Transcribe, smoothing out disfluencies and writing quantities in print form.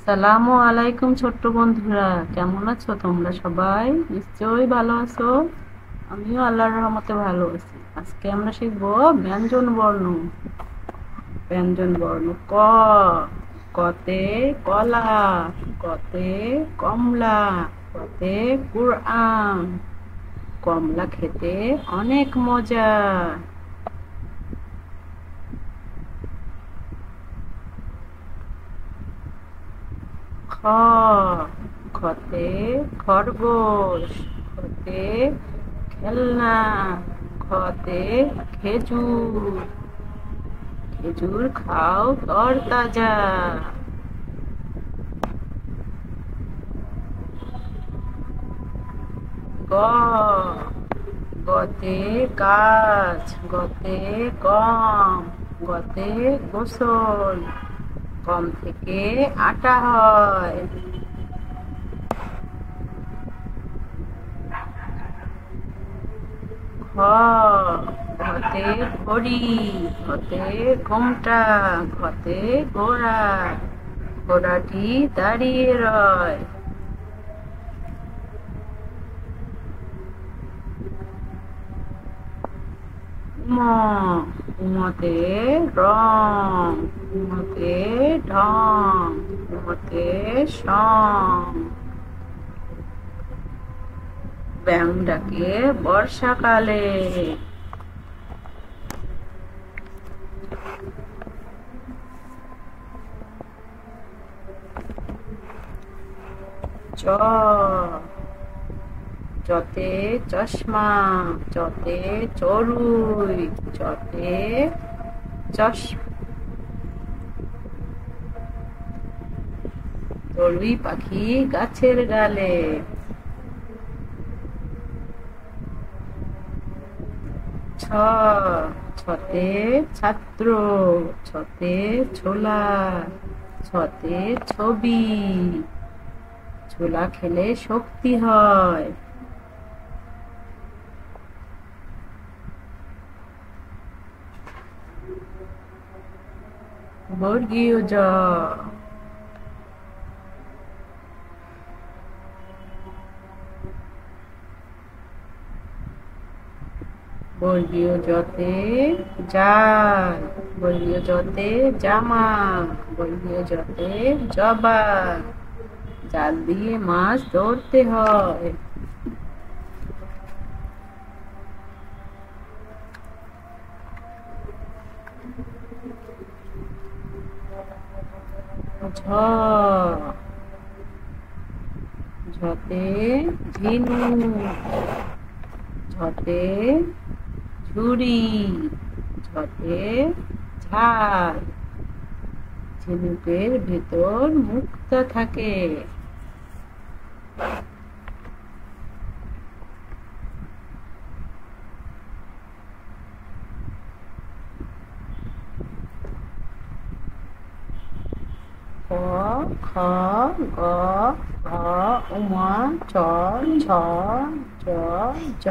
আসসালামু আলাইকুম ছোট্ট বন্ধুরা, কেমন আছো তোমরা? সবাই নিশ্চয়ই ভালো আছো। আমিও আল্লাহর রহমতে ভালো আছি। আজকে আমরা শিখবো ব্যঞ্জন বর্ণ। ব্যঞ্জন বর্ণ কতে কলা, কতে কমলা, কতে কুরআন। কমলা খেতে অনেক মজা। খ খতে খরগোশ, খতে খেলনা, খতে খেজুর। খেজুর খাও তরতাজা। গ গতে গাছ, গতে গম, গতে গোসল। গম থেকে আটা হয়। ঘ ঘতে ঘড়ি, ঘতে ঘোমটা, ঘতে ঘোড়া। ঘোড়াটি দাঁড়িয়ে রয়। উম উমতে রং, উমতে ঢং, উমতে সং। ব্যাঙ ডাকে বর্ষাকালে। চ চতে চশমা, চতে চড়ুই, চতে চড়ুই পাখি গাছের ডালে। ছ ছতে ছাত্র, ছতে ছোলা, ছতে ছবি। ছোলা খেলে শক্তি হয়। বর্গীয় জ বর্গীয় জতে জাল, বর্গীয় জতে জামা, বর্গীয় জতে জবা। জাল দিয়ে মাছ ধরতে হয়। ঝ ঝতে ঝিনুক, ঝতে ঝুড়ি, ঝতে ঝাল। ঝিনুকের ভেতর মুক্তা থাকে। ক খ গ ঘ উমা চ ছ জ ঝ।